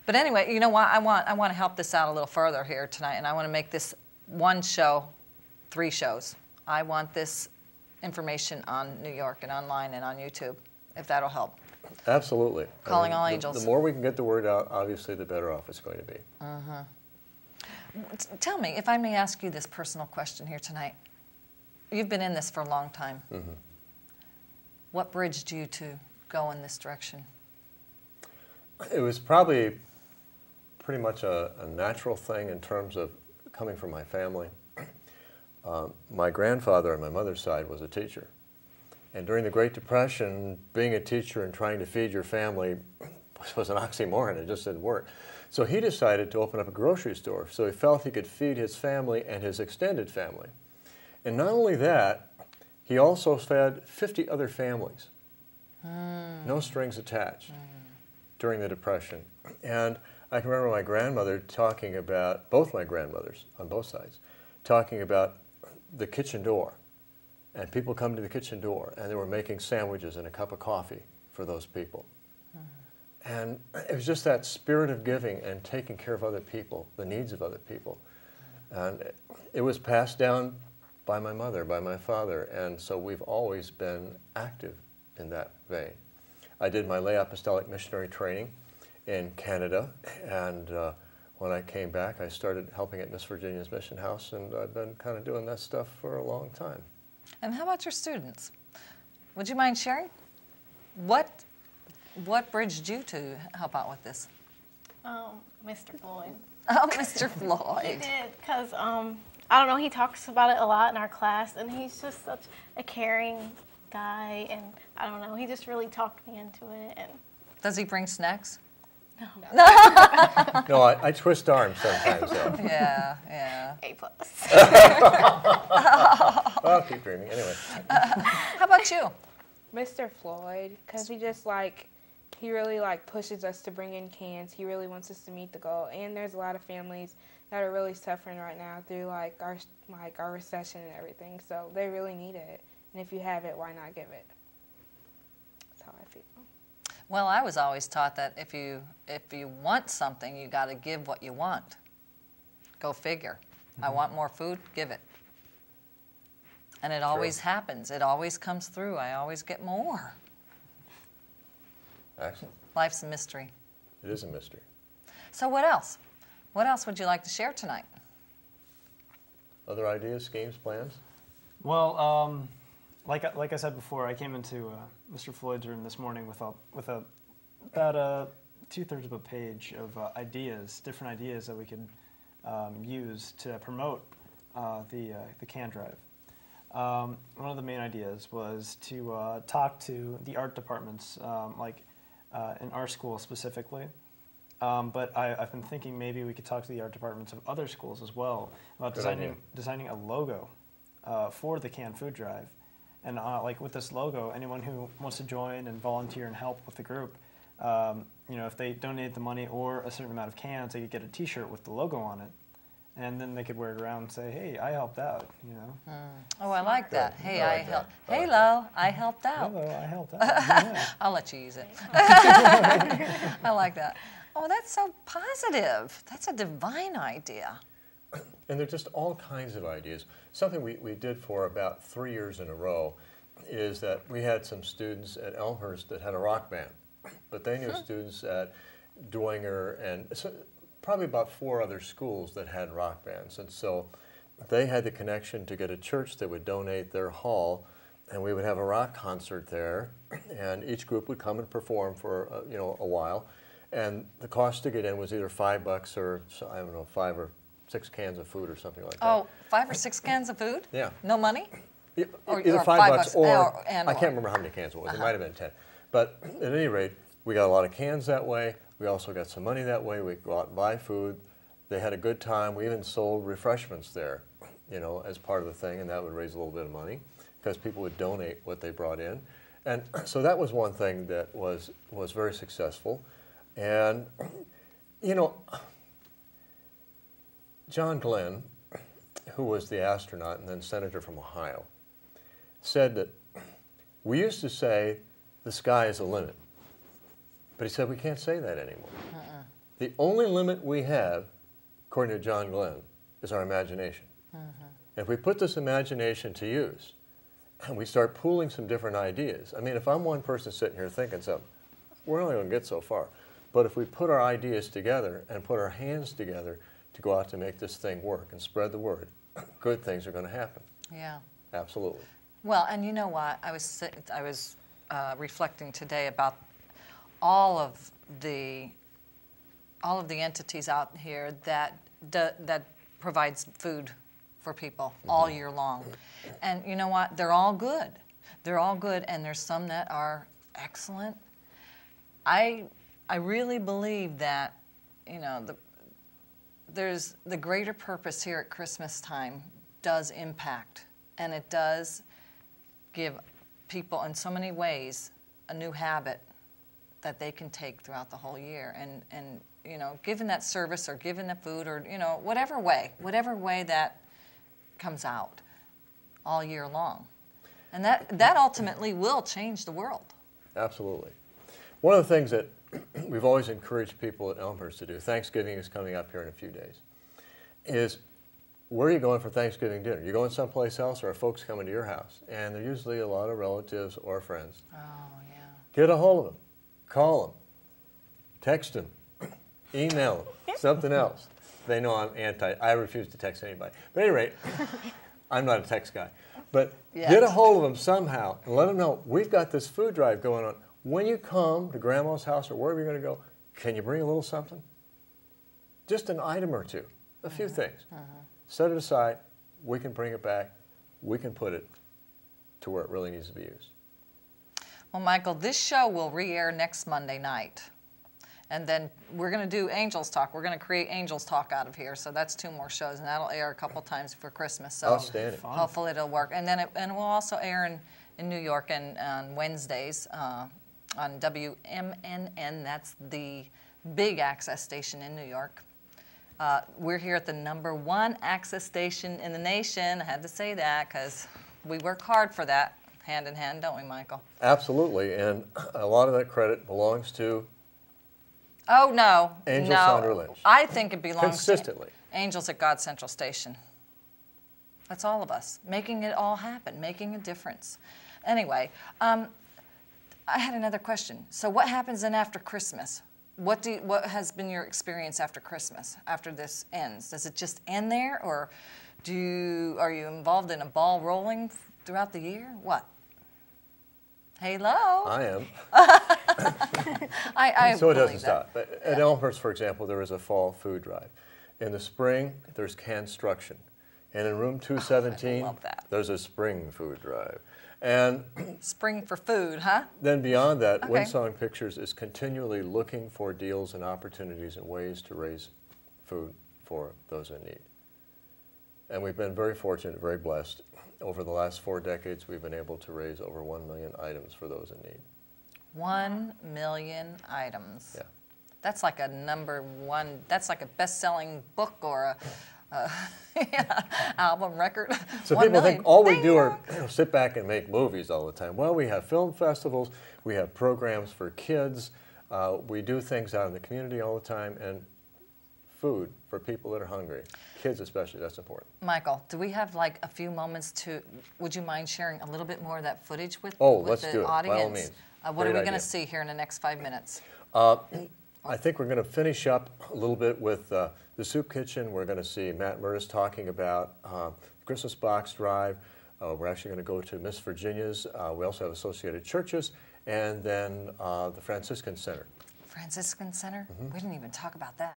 But anyway, you know what? I want to help this out a little further here tonight, and I want to make this one show 3 shows. I want this information on New York and online and on YouTube, if that'll help. Absolutely. Calling all angels. The more we can get the word out, obviously, the better off it's going to be. Tell me, if I may ask you this personal question here tonight. You've been in this for a long time. What bridged you to go in this direction? It was probably pretty much a natural thing in terms of coming from my family. My grandfather on my mother's side was a teacher. And during the Great Depression, being a teacher and trying to feed your family was an oxymoron. It just didn't work. So he decided to open up a grocery store. So he felt he could feed his family and his extended family. And not only that, he also fed 50 other families. No strings attached during the Depression. And I can remember my grandmother talking about, both my grandmothers on both sides, talking about the kitchen door. And people come to the kitchen door, and they were making sandwiches and a cup of coffee for those people. And it was just that spirit of giving and taking care of other people, the needs of other people. And it was passed down by my mother, by my father, and so we've always been active in that vein. I did my lay apostolic missionary training in Canada, and when I came back, I started helping at Miss Virginia's Mission House, and I've been kind of doing that stuff for a long time. And how about your students? Would you mind sharing? What bridged you to help out with this? Mr. Floyd. Oh, Mr. Floyd. He did, because, I don't know, he talks about it a lot in our class, and he's just such a caring guy, and I don't know, he just really talked me into it. And does he bring snacks? No. No, I twist arms sometimes, though. Yeah. A+. Well, I'll keep dreaming. Anyway. How about you? Mr. Floyd, because he really pushes us to bring in cans. He really wants us to meet the goal. And there's a lot of families that are really suffering right now through our recession and everything. So they really need it. And if you have it, why not give it? That's how I feel. Well, I was always taught that if you want something, you got to give what you want. Go figure. I want more food, give it. And it always happens. It always comes through. I always get more. Excellent. Life's a mystery. It is a mystery. So what else? What else would you like to share tonight? Other ideas, schemes, plans? Well, like I said before, I came into Mr. Floyd's room this morning with about 2/3 of a page of different ideas that we could use to promote the can drive. One of the main ideas was to talk to the art departments, in our school specifically. But I've been thinking maybe we could talk to the art departments of other schools as well about designing a logo for the canned food drive. And with this logo, anyone who wants to join and volunteer and help with the group, if they donate the money or a certain amount of cans, they could get a T-shirt with the logo on it. And then they could wear it around and say, "Hey, I helped out," Oh, I like that. Hey, I helped. Hey, hello, I helped out. Hello, I helped out. Yeah. I'll let you use it. I like that. Oh, that's so positive. That's a divine idea. And there's just all kinds of ideas. Something we did for about 3 years in a row is that we had some students at Elmhurst that had a rock band, but they knew students at Dwenger and probably about 4 other schools that had rock bands. And so they had the connection to get a church that would donate their hall, and we would have a rock concert there, and each group would come and perform for a while. And the cost to get in was either $5 or, I don't know, 5 or 6 cans of food or something like that. Oh, 5 or 6 cans of food? Yeah. No money? Either $5 or I can't remember how many cans it was. It might have been 10. But at any rate, we got a lot of cans that way. We also got some money that way. We go out and buy food. They had a good time. We even sold refreshments there, as part of the thing, and that would raise a little bit of money because people would donate what they brought in. And so that was one thing that was very successful. And, John Glenn, who was the astronaut and then senator from Ohio, said that we used to say the sky is the limit. But he said we can't say that anymore. The only limit we have, according to John Glenn, is our imagination. And if we put this imagination to use, and we start pooling some different ideas, I mean, if I'm one person sitting here thinking something, we're only going to get so far. But if we put our ideas together and put our hands together to go out to make this thing work and spread the word, good things are going to happen. Yeah. Absolutely. Well, and you know what? I was reflecting today about all of the entities out here that provides food for people all year long, and you know what? They're all good. They're all good, and there's some that are excellent. I really believe that, you know, there's the greater purpose here at Christmas time does impact, and it does give people in so many ways a new habit that they can take throughout the whole year, and you know, given that service or given the food or, you know, whatever way that comes out all year long. And that ultimately will change the world. Absolutely. One of the things that we've always encouraged people at Elmhurst to do, Thanksgiving is coming up here in a few days, is where are you going for Thanksgiving dinner? You going someplace else, or are folks coming to your house? And they're usually a lot of relatives or friends. Oh, yeah. Get a hold of them. Call them. Text them. Email them. Something else. They know I'm anti. I refuse to text anybody. But at any rate, I'm not a text guy. But get a hold of them somehow and let them know we've got this food drive going on. When you come to Grandma's house or wherever you're going to go, can you bring a little something? Just an item or two. A few things. Set it aside. We can bring it back. We can put it to where it really needs to be used. Well, Michael, this show will re-air next Monday night. And then we're going to do Angels Talk. We're going to create Angels Talk out of here. So that's 2 more shows, and that'll air a couple times for Christmas. So Outstanding. Hopefully it'll work. And then we'll also air in New York and on Wednesdays on WMNN. That's the big access station in New York. We're here at the #1 access station in the nation. I had to say that because we work hard for that, hand in hand, don't we, Michael? Absolutely, and a lot of that credit belongs to Oh, no. Angel no. Sandra Lynch. I think it belongs consistently to Angels at God Central Station. That's all of us, making it all happen, making a difference. Anyway, I had another question. So what happens then after Christmas? What has been your experience after Christmas, after this ends? Does it just end there, or are you involved in a ball rolling throughout the year? What? Hello? I am. I So it doesn't believe stop. that. At Elmhurst, for example, there is a fall food drive. In the spring, there's construction. And in room 217, love that. there's a spring food drive. And Spring for food, huh? then beyond that, Okay. WindSong Pictures is continually looking for deals and opportunities and ways to raise food for those in need. And we've been very fortunate, very blessed. Over the last 4 decades, we've been able to raise over 1 million items for those in need. 1 million items. Yeah. That's like a #1, that's like a best-selling book or a album record. So 1 people million. think all we Ding do are dong. sit back and make movies all the time. Well, we have film festivals, we have programs for kids, we do things out in the community all the time, and food for people that are hungry. Kids especially, that's important. Michael, do we have like a few moments would you mind sharing a little bit more of that footage with, Let's the do it, by all audience? means. What are we Great going to idea. see here in the next 5 minutes? I think we're going to finish up a little bit with the soup kitchen. We're going to see Matt Murtis talking about Christmas box drive. We're actually going to go to Miss Virginia's. We also have Associated Churches, and then the Franciscan Center. Franciscan Center? We didn't even talk about that.